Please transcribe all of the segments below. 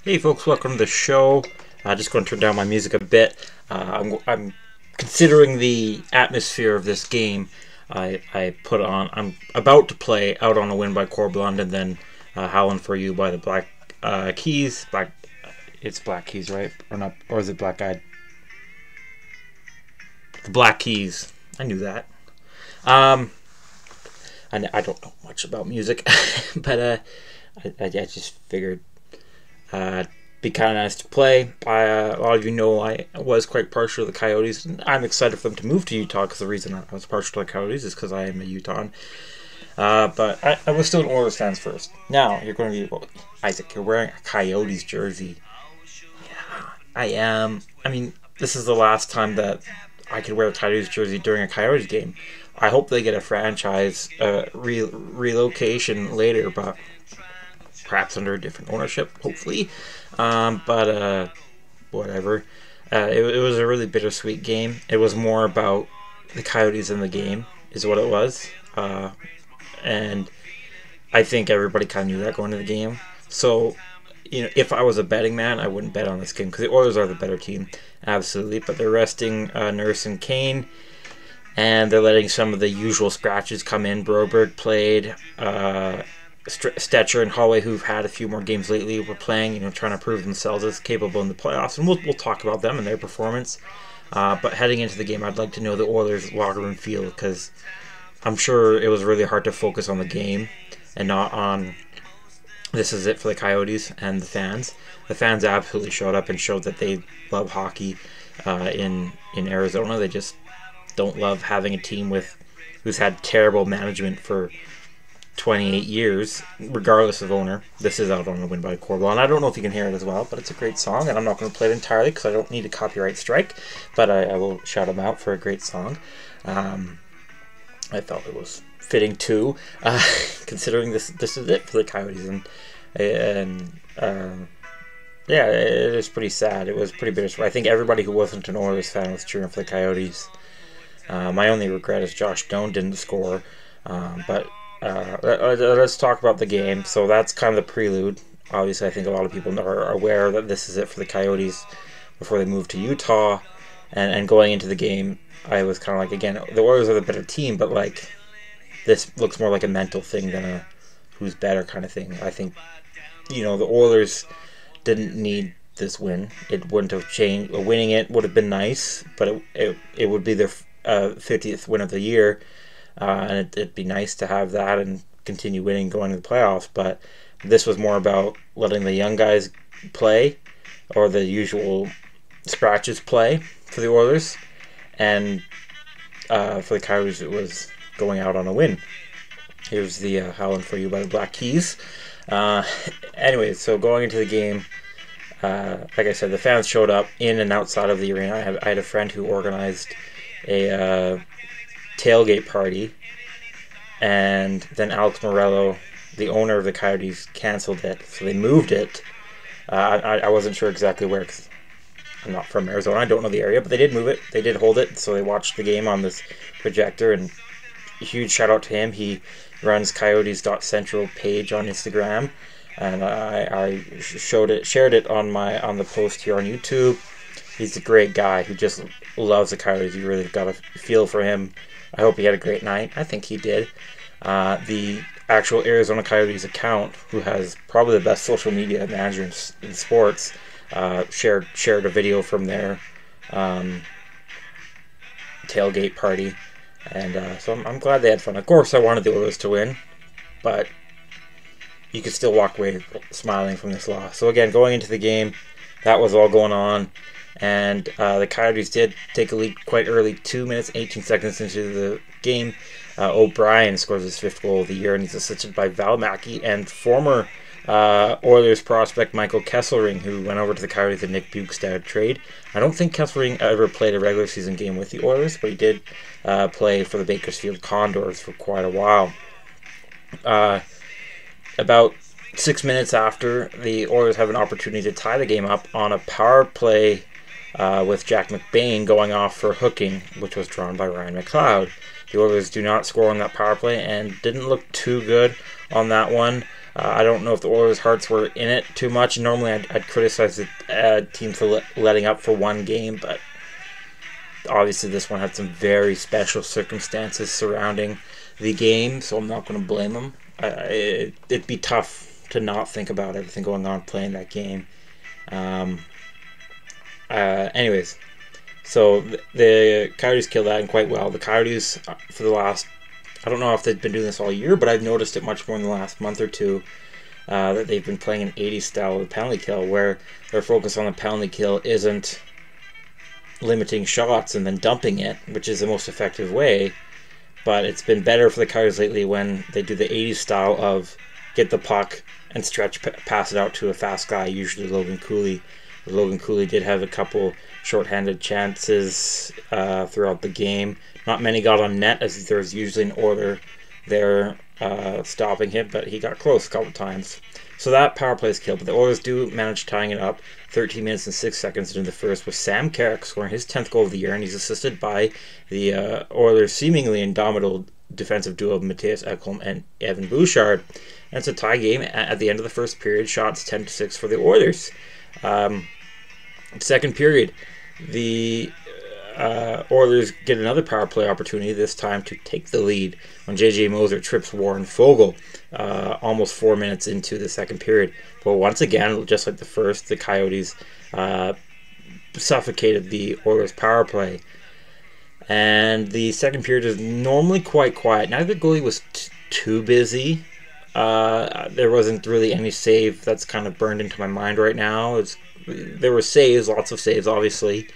Hey folks, welcome to the show. Just going to turn down my music a bit. I'm considering the atmosphere of this game. I put on. I'm about to play "Out on a Win" by Core Blonde, and then "Howlin' for You" by the Black Keys. It's Black Keys, right? Or not? Or is it Black Eyed? The Black Keys. I knew that. I don't know much about music, but I just figured. Be kind of nice to play. A lot of you know I was quite partial to the Coyotes, and I'm excited for them to move to Utah because the reason I was partial to the Coyotes is because I am a Utahn. But I was still an Oilers fan first. Now, you're going to be, well, Isaac, you're wearing a Coyotes jersey. Yeah, I am. I mean, this is the last time that I could wear a Coyotes jersey during a Coyotes game. I hope they get a franchise relocation later, but perhaps under a different ownership, hopefully. But whatever. It was a really bittersweet game. It was more about the Coyotes in the game, is what it was. And I think everybody kind of knew that going into the game. So, if I was a betting man, I wouldn't bet on this game because the Oilers are the better team, absolutely. But they're resting Nurse and Kane, and they're letting some of the usual scratches come in. Broberg played. Stetcher and Holloway, who've had a few more games lately, were playing, trying to prove themselves as capable in the playoffs, and we'll talk about them and their performance. But heading into the game, I'd like to know the Oilers' locker room feel, because I'm sure it was really hard to focus on the game and not on this is it for the Coyotes and the fans. The fans absolutely showed up and showed that they love hockey in Arizona. They just don't love having a team who's had terrible management for 28 years, regardless of owner. This is Out on a Win by Core Blonde. I don't know if you can hear it as well, but it's a great song, and I'm not going to play it entirely because I don't need a copyright strike, but I will shout them out for a great song. I felt it was fitting too, considering this is it for the Coyotes, and yeah, it is pretty sad. It was pretty bittersweet. I think everybody who wasn't an Oilers fan was cheering for the Coyotes. My only regret is Josh Doan didn't score, but let's talk about the game. So that's kind of the prelude. Obviously, I think a lot of people are aware that this is it for the Coyotes before they move to Utah. And going into the game, I was kind of like, again, the Oilers are the better team, but like this looks more like a mental thing than a who's better kind of thing. I think, the Oilers didn't need this win. It wouldn't have changed. Winning it would have been nice, but it would be their 50th win of the year. And it'd be nice to have that and continue winning going to the playoffs. But this was more about letting the young guys play, or the usual scratches play for the Oilers. And for the Coyotes, it was going out on a win. Here's the Howlin' for You by the Black Keys. Anyway, so going into the game, like I said, the fans showed up in and outside of the arena. I had a friend who organized a tailgate party, and then Alex Morello, the owner of the Coyotes, canceled it, so they moved it. I wasn't sure exactly where, because I'm not from Arizona. I don't know the area, but they did move it. They did hold it, so they watched the game on this projector, and a huge shout out to him. He runs coyotes.central page on Instagram, and I shared it on the post here on YouTube. He's a great guy who just loves the Coyotes. You really got to feel for him. I hope he had a great night. I think he did. The actual Arizona Coyotes account, who has probably the best social media manager in sports, shared a video from their tailgate party. And so I'm glad they had fun. Of course, I wanted the Oilers to win, but you could still walk away smiling from this loss. So again, going into the game, that was all going on. And the Coyotes did take a lead quite early, 2 minutes, 18 seconds into the game. O'Brien scores his 5th goal of the year, and he's assisted by Val Mackey and former Oilers prospect Michael Kesselring, who went over to the Coyotes in Nick Bjugstad trade. I don't think Kesselring ever played a regular season game with the Oilers, but he did play for the Bakersfield Condors for quite a while. About 6 minutes after, the Oilers have an opportunity to tie the game up on a power play with Jack McBain going off for hooking, which was drawn by Ryan McLeod. The Oilers do not score on that power play and didn't look too good on that one. I don't know if the Oilers' hearts were in it too much. Normally, I'd criticize the team for letting up for one game, but obviously this one had some very special circumstances surrounding the game, so I'm not going to blame them. It'd be tough to not think about everything going on playing that game. Anyways, so the Coyotes killed that and quite well. The Coyotes, for the last, I don't know if they've been doing this all year, but I've noticed it much more in the last month or two, that they've been playing an 80s style of penalty kill, where their focus on the penalty kill isn't limiting shots and then dumping it, which is the most effective way. But it's been better for the Coyotes lately when they do the 80s style of get the puck and stretch, pass it out to a fast guy, usually Logan Cooley. Logan Cooley did have a couple shorthanded chances throughout the game. Not many got on net, as there's usually an Oiler there stopping him, but he got close a couple times. So that power play is killed, but the Oilers do manage tying it up 13 minutes and 6 seconds into the first, with Sam Carrick scoring his 10th goal of the year, and he's assisted by the Oilers' seemingly indomitable defensive duo of Matthias Ekholm and Evan Bouchard. And it's a tie game at the end of the first period, shots 10-6 for the Oilers. Second period, the Oilers get another power play opportunity, this time to take the lead when J.J. Moser trips Warren Foegele almost 4 minutes into the second period. But once again, just like the first, the Coyotes suffocated the Oilers power play. And the second period is normally quite quiet. Neither goalie was too busy. There wasn't really any save that's kind of burned into my mind right now. There were saves, lots of saves, obviously,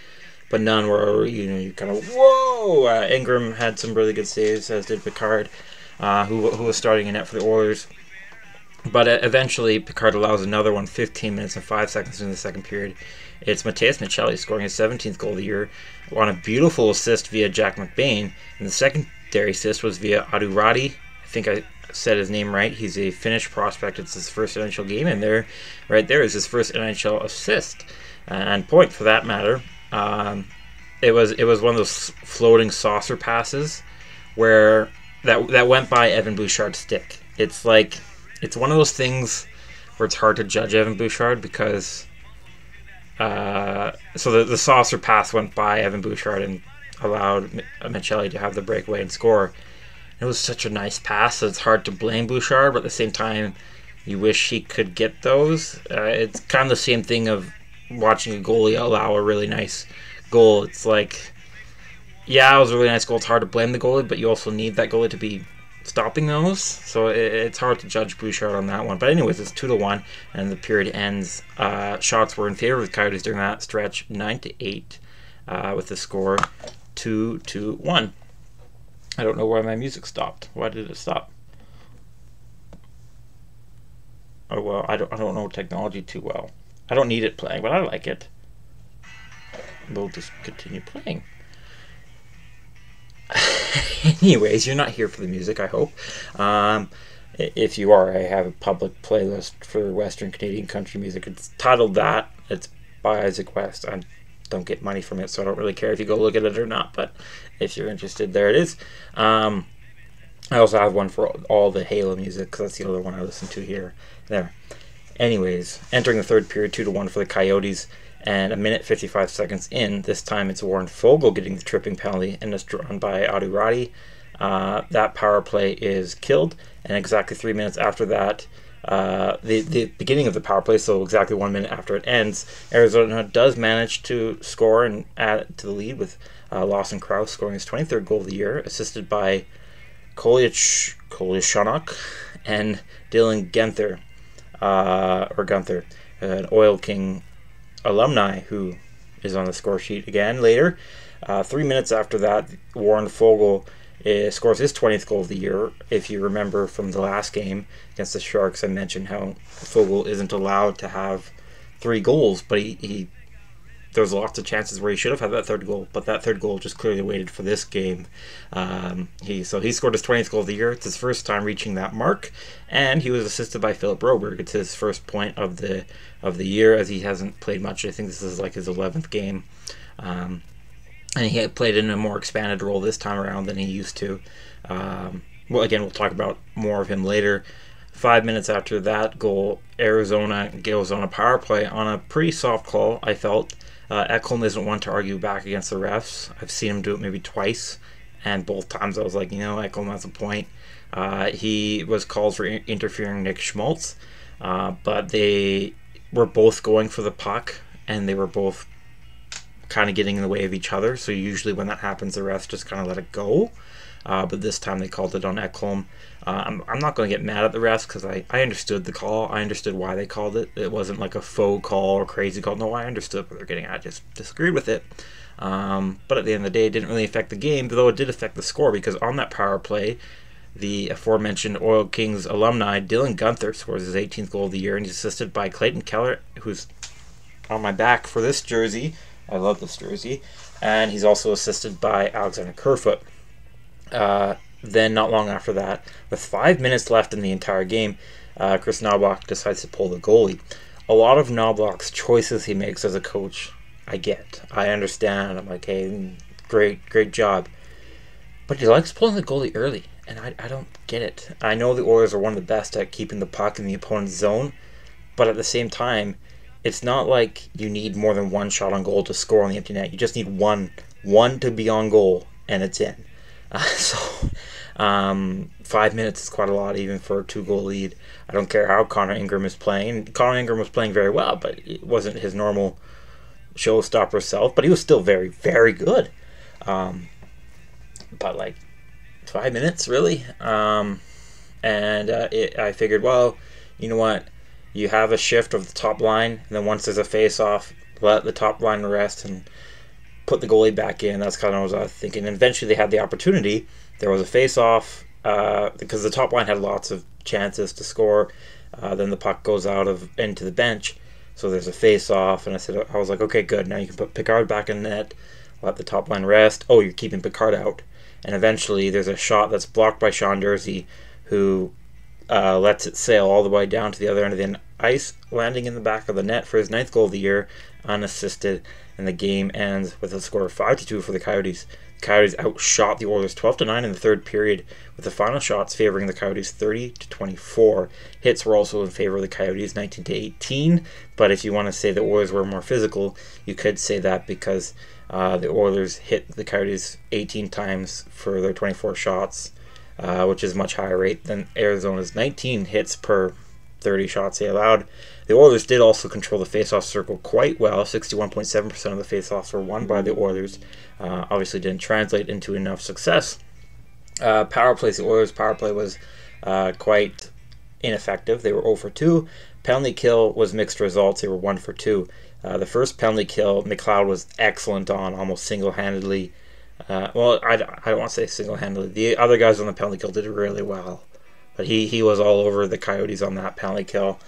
but none were, you kind of, whoa! Ingram had some really good saves, as did Picard, who was starting in net for the Oilers. But eventually, Picard allows another one 15 minutes and 5 seconds in the second period. It's Matias Maccelli scoring his 17th goal of the year on a beautiful assist via Jack McBain. And the secondary assist was via ARI. I think I said his name right. He's a Finnish prospect. It's his first NHL game, and right there is his first NHL assist and point, for that matter. It was one of those floating saucer passes where that went by Evan Bouchard's stick. It's one of those things where it's hard to judge Evan Bouchard because so the saucer pass went by Evan Bouchard and allowed Maccelli to have the breakaway and score. It was such a nice pass, so it's hard to blame Bouchard, but at the same time, you wish he could get those. It's kind of the same thing of watching a goalie allow a really nice goal. It's like, yeah, it was a really nice goal. It's hard to blame the goalie, but you also need that goalie to be stopping those. So it's hard to judge Bouchard on that one. But anyways, it's 2-1, and the period ends. Shots were in favor of the Coyotes during that stretch, 9-8, with the score 2-1. I don't know why my music stopped. Why did it stop? Oh well, I don't know technology too well. I don't need it playing, but I like it. We'll just continue playing. Anyways, you're not here for the music, I hope. If you are, I have a public playlist for Western Canadian country music. It's titled that. It's by Isaac West. I don't get money from it, so I don't really care if you go look at it or not, but if you're interested, there it is. I also have one for all the Halo music, because that's the other one I listen to here. There. Anyways, entering the third period, 2-1 for the Coyotes, and a minute 55 seconds in. This time it's Warren Foegele getting the tripping penalty, and it's drawn by ARI. That power play is killed, and exactly 3 minutes after that, the beginning of the power play, so exactly 1 minute after it ends, Arizona does manage to score and add to the lead with Lawson Krause scoring his 23rd goal of the year, assisted by Kolyashonok and Dylan Guenther, an Oil King alumni who is on the score sheet again later. 3 minutes after that, Warren Foegele scores his 20th goal of the year. If you remember from the last game against the Sharks, I mentioned how Foegele isn't allowed to have 3 goals, but there's lots of chances where he should have had that third goal, but that third goal just clearly waited for this game. He scored his 20th goal of the year. It's his first time reaching that mark, and he was assisted by Philip Broberg. It's his first point of the year, as he hasn't played much. I think this is like his 11th game. And he had played in a more expanded role this time around than he used to. Well, again, we'll talk about more of him later. 5 minutes after that goal, Arizona goes on a power play on a pretty soft call, I felt. Ekholm isn't one to argue back against the refs. I've seen him do it maybe twice, and both times I was like, Ekholm has a point. He was called for interfering Nick Schmaltz, but they were both going for the puck, and they were both kind of getting in the way of each other. So usually when that happens, the refs just kind of let it go. But this time they called it on Ekholm. I'm not going to get mad at the refs because I understood the call. I understood why they called it. It wasn't like a faux call or crazy call. No, I understood what they're getting at. I just disagreed with it. But at the end of the day, it didn't really affect the game, though it did affect the score, because on that power play, the aforementioned Oil Kings alumni Dylan Guenther scores his 18th goal of the year, and he's assisted by Clayton Keller, who's on my back for this jersey. I love this jersey. And he's also assisted by Alexander Kerfoot. Then not long after that, with 5 minutes left in the entire game, Chris Knobloch decides to pull the goalie. A lot of Knobloch's choices he makes as a coach, I understand. I'm like, hey, great job. But he likes pulling the goalie early, and I don't get it. I know the Oilers are one of the best at keeping the puck in the opponent's zone, but at the same time, it's not like you need more than one shot on goal to score on the empty net. You just need one to be on goal, and it's in. 5 minutes is quite a lot, even for a 2-goal lead. I don't care how Connor Ingram is playing. Connor Ingram was playing very well, but it wasn't his normal showstopper self. But he was still very, very good. But like 5 minutes, really. I figured, well, you know what? You have a shift of the top line, and then once there's a face-off, let the top line rest and put the goalie back in. That's kind of what I was thinking. And eventually they had the opportunity. There was a face-off because the top line had lots of chances to score. Then the puck goes into the bench. So there's a face-off, and I was like, okay, good. Now you can put Picard back in net, let the top line rest. Oh, you're keeping Picard out. And eventually there's a shot that's blocked by Sean Dursey, who lets it sail all the way down to the other end of the ice, landing in the back of the net for his 9th goal of the year, unassisted, and the game ends with a score of 5-2 for the Coyotes. The Coyotes outshot the Oilers 12-9 in the third period, with the final shots favoring the Coyotes 30-24. Hits were also in favor of the Coyotes 19-18, but if you want to say the Oilers were more physical, you could say that because the Oilers hit the Coyotes 18 times for their 24 shots, which is a much higher rate than Arizona's 19 hits per 30 shots they allowed. The Oilers did also control the face-off circle quite well. 61.7% of the face-offs were won by the Oilers. Obviously didn't translate into enough success. Power plays. The Oilers' power play was quite ineffective. They were 0 for 2. Penalty kill was mixed results. They were 1 for 2. The first penalty kill, McLeod was excellent on, almost single-handedly. Well, I don't want to say single-handedly. The other guys on the penalty kill did really well. But he was all over the Coyotes on that penalty kill.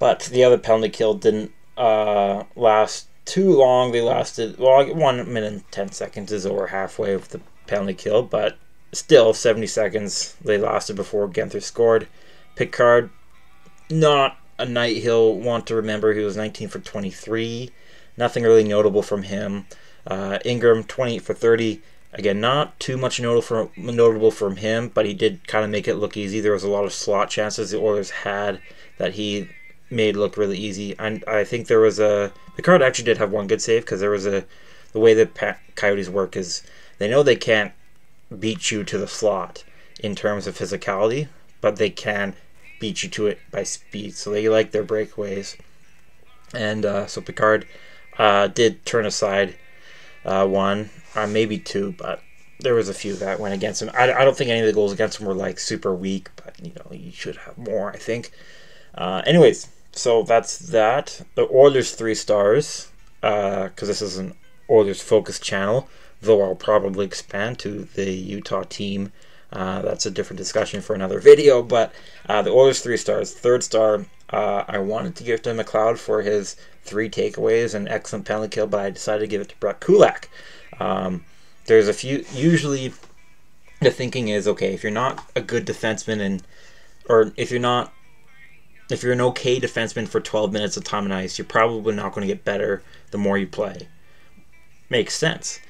But the other penalty kill didn't last too long. They lasted, 1 minute and 10 seconds is over halfway of the penalty kill. But still, 70 seconds they lasted before Guenther scored. Picard, not a night he'll want to remember. He was 19 for 23. Nothing really notable from him. Ingram, 28 for 30. Again, not too much notable from him, but he did kind of make it look easy. There was a lot of slot chances the Oilers had that he made look really easy. And I think there was Picard actually did have one good save, because there was the way that Coyotes work is they know they can't beat you to the slot in terms of physicality, but they can beat you to it by speed. So they like their breakaways. And so Picard did turn aside one, maybe two, but there was a few that went against him. I don't think any of the goals against him were like super weak, but you should have more, I think. Anyways, so that's that. The Oilers 3 stars, because this is an Oilers focused channel, though I'll probably expand to the Utah team. That's a different discussion for another video, but the Oilers 3 stars. Third star, I wanted to give to McLeod for his 3 takeaways and excellent penalty kill, but I decided to give it to Brett Kulak. There's a few, usually the thinking is, okay, if you're not a good defenseman or if you're an okay defenseman for 12 minutes of time on ice, you're probably not going to get better the more you play. Makes sense.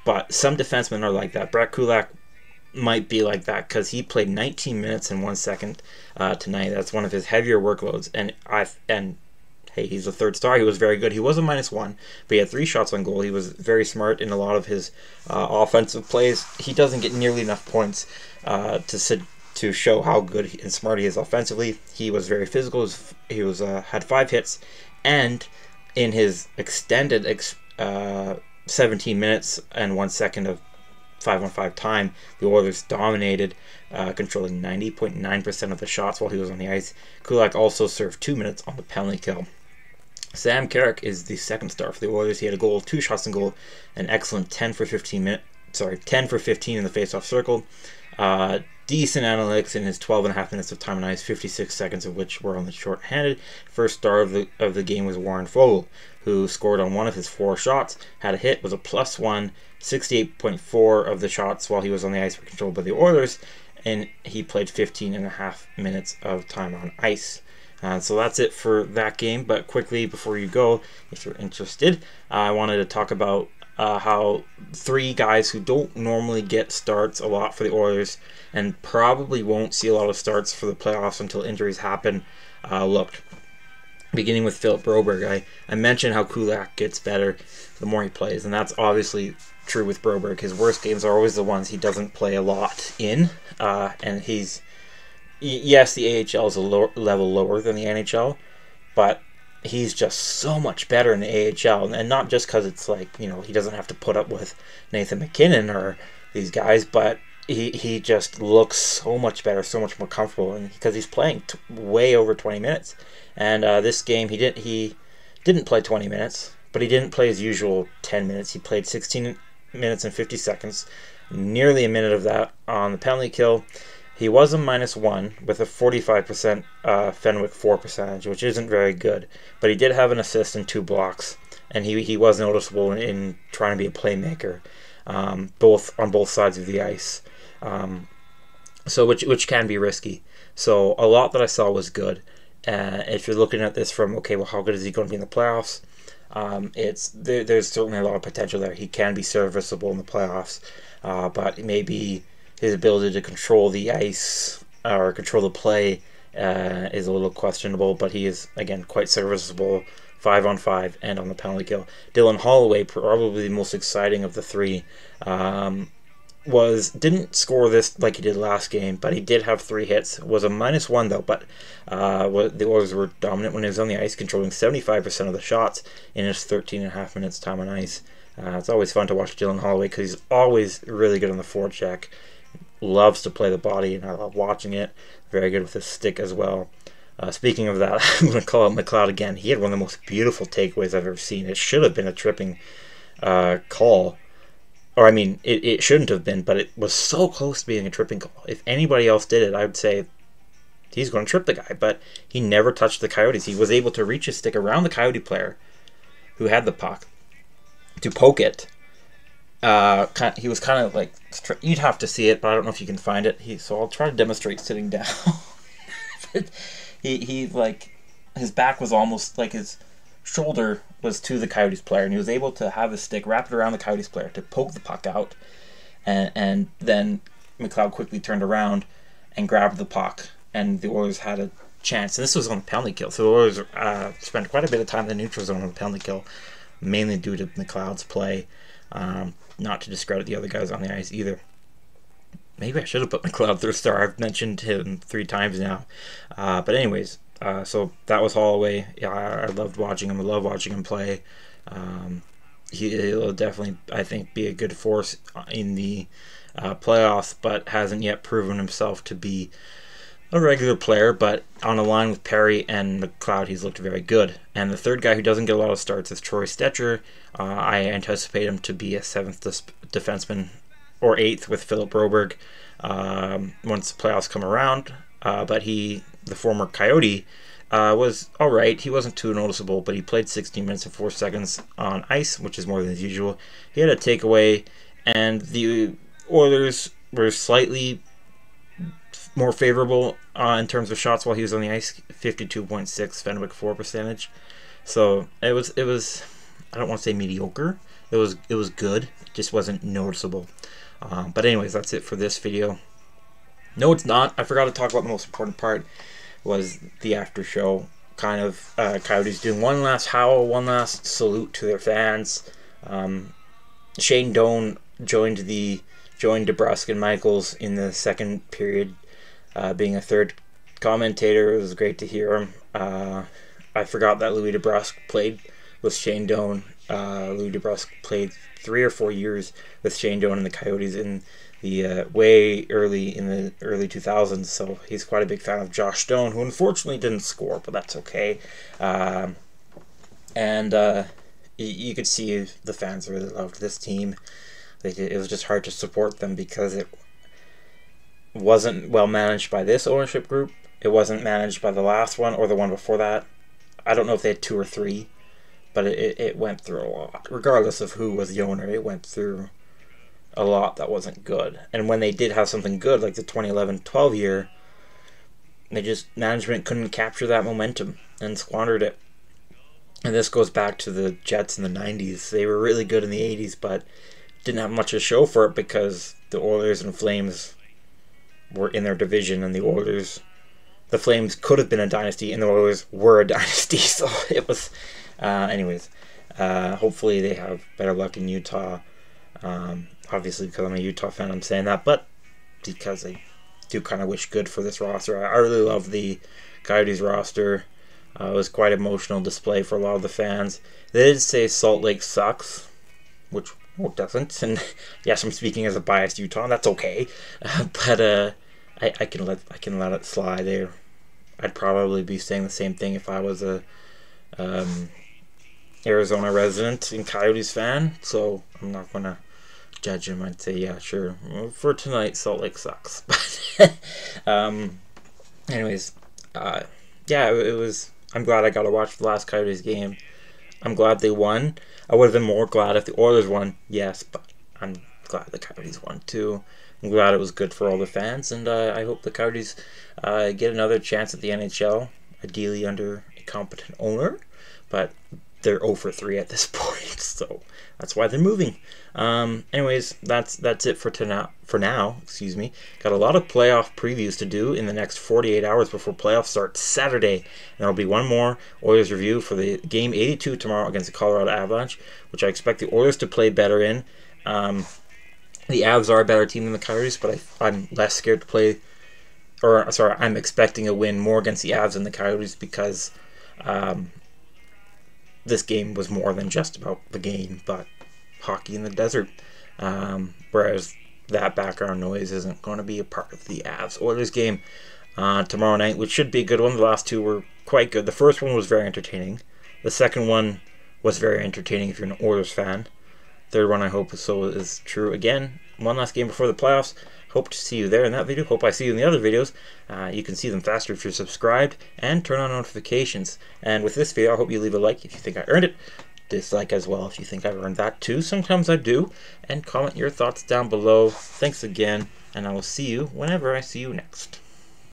But some defensemen are like that. Brett Kulak might be like that because he played 19 minutes and 1 second tonight. That's one of his heavier workloads, and hey, he's a third star. He was very good. He was a -1, but he had 3 shots on goal. He was very smart in a lot of his offensive plays. He doesn't get nearly enough points to show how good and smart he is offensively. He was very physical. He had 5 hits, and in his extended 17 minutes and 1 second of 5-on-5 time, the Oilers dominated, controlling 90.9% of the shots while he was on the ice. Kulak also served 2 minutes on the penalty kill. Sam Carrick is the second star for the Oilers. He had a goal, 2 shots on goal, an excellent 10 for 15 in the face-off circle. Decent analytics in his 12.5 minutes of time on ice, 56 seconds of which were only short-handed. First star of the game was Warren Foegele, who scored on 1 of his 4 shots, had a hit, was a +1, 68.4 of the shots while he was on the ice were controlled by the Oilers, and he played 15.5 minutes of time on ice. So that's it for that game, but quickly before you go, if you're interested, I wanted to talk about how 3 guys who don't normally get starts a lot for the Oilers and probably won't see a lot of starts for the playoffs until injuries happen looked. Beginning with Philip Broberg, I mentioned how Kulak gets better the more he plays, and that's obviously true with Broberg. His worst games are always the ones he doesn't play a lot in, and yes, the AHL is a level lower than the NHL, but he's just so much better in the AHL, and not just because it's like, he doesn't have to put up with Nathan McKinnon or these guys, but he just looks so much better, so much more comfortable, and because he's playing way over 20 minutes. And this game, he didn't play 20 minutes, but he didn't play his usual 10 minutes. He played 16 minutes and 50 seconds, nearly a minute of that on the penalty kill. He was a -1 with a 45% Fenwick 4 percentage, which isn't very good, but he did have an assist and 2 blocks, and he was noticeable in trying to be a playmaker, on both sides of the ice, so which can be risky. So a lot that I saw was good. If you're looking at this from, okay, well, how good is he going to be in the playoffs? There's certainly a lot of potential there. He can be serviceable in the playoffs, but maybe his ability to control the ice or control the play is a little questionable, but he is, again, quite serviceable 5-on-5 and on the penalty kill. Dylan Holloway, probably the most exciting of the 3, didn't score this like he did last game, but he did have 3 hits. Was a -1 though, but the Oilers were dominant when he was on the ice, controlling 75% of the shots in his 13.5 minutes time on ice. It's always fun to watch Dylan Holloway because he's always really good on the forecheck. Loves to play the body, and I love watching it. Very good with his stick as well. Speaking of that, I'm going to call out McLeod again. He had one of the most beautiful takeaways I've ever seen. It should have been a tripping call. Or, I mean, it shouldn't have been, but it was so close to being a tripping call. If anybody else did it, I would say he's going to trip the guy. But he never touched the Coyotes. He was able to reach his stick around the Coyote player who had the puck to poke it. He was kind of like, you'd have to see it, but I don't know if you can find it. So I'll try to demonstrate sitting down. he like, his back was almost like his shoulder was to the Coyotes player, and he was able to have his stick wrapped around the Coyotes player to poke the puck out, and then McLeod quickly turned around and grabbed the puck, and the Oilers had a chance. And this was on the penalty kill, so the Oilers spent quite a bit of time in the neutral zone on the penalty kill, mainly due to McLeod's play. Not to discredit the other guys on the ice either. Maybe I should have put McLeod third star. I've mentioned him 3 times now. But anyways, so that was Holloway. Yeah, I loved watching him. I love watching him play. He'll definitely, I think, be a good force in the playoffs, but hasn't yet proven himself to be a regular player. But on a line with Perry and McLeod, he's looked very good. And the third guy who doesn't get a lot of starts is Troy Stetcher. I anticipate him to be a 7th defenseman or 8th with Philip Broberg once the playoffs come around. But the former Coyote, was all right. He wasn't too noticeable, but he played 16 minutes and 4 seconds on ice, which is more than usual. He had a takeaway, and the Oilers were slightly more favorable in terms of shots while he was on the ice. 52.6 Fenwick 4 percentage. So it was I don't want to say mediocre. It was good. It just wasn't noticeable. But anyways, that's it for this video. No, it's not. I forgot to talk about the most important part, was the after show. Kind of Coyotes doing one last howl, one last salute to their fans. Shane Doan joined DeBrusk and Michaels in the second period, being a third commentator. It was great to hear him. I forgot that Louis DeBrusk played with Shane Doan. Louis DeBrusk played 3 or 4 years with Shane Doan and the Coyotes in the way early in the early 2000s, so he's quite a big fan of Josh Stone, who unfortunately didn't score, but that's okay. You could see the fans really loved this team. It was just hard to support them because it wasn't well managed by this ownership group. It wasn't managed by the last one or the one before that. I don't know if they had 2 or 3, but it went through a lot. Regardless of who was the owner, it went through a lot that wasn't good. And when they did have something good, like the 2011-12 year, management couldn't capture that momentum and squandered it. And this goes back to the Jets in the 90s. They were really good in the 80s, but didn't have much to show for it because the Oilers and Flames were in their division, and the Flames could have been a dynasty, and the Oilers were a dynasty. So it was, anyways. Hopefully they have better luck in Utah. Obviously, because I'm a Utah fan, I'm saying that, but because I do kind of wish good for this roster. I really love the Coyotes roster. It was quite an emotional display for a lot of the fans. They did say Salt Lake sucks, which it doesn't. And yes, I'm speaking as a biased Utah. That's okay, but I can let it slide. There, I'd probably be saying the same thing if I was a Arizona resident and Coyotes fan. So I'm not gonna judge him. I'd say, yeah, sure, for tonight Salt Lake sucks. Anyways, yeah, it was. I'm glad I got to watch the last Coyotes game. I'm glad they won. I would have been more glad if the Oilers won, yes, but I'm glad the Coyotes won too. I'm glad it was good for all the fans, and I hope the Coyotes get another chance at the NHL, ideally under a competent owner, but they're 0 for 3 at this point, so that's why they're moving. Anyways, that's it for now. Excuse me. Got a lot of playoff previews to do in the next 48 hours before playoffs start Saturday. And there'll be one more Oilers review for the game 82 tomorrow against the Colorado Avalanche, which I expect the Oilers to play better in. The Avs are a better team than the Coyotes, but I'm less scared to play. I'm expecting a win more against the Avs than the Coyotes because this game was more than just about the game, but hockey in the desert. Whereas that background noise isn't going to be a part of the Avs Oilers game tomorrow night, which should be a good one. The last two were quite good. The first one was very entertaining. The second one was very entertaining if you're an Oilers fan. Third one, I hope so is true. Again, one last game before the playoffs. Hope to see you there in that video. Hope I see you in the other videos. You can see them faster if you're subscribed, and turn on notifications. And with this video, I hope you leave a like if you think I earned it. Dislike as well if you think I've earned that too. Sometimes I do. And comment your thoughts down below. Thanks again, and I will see you whenever I see you next.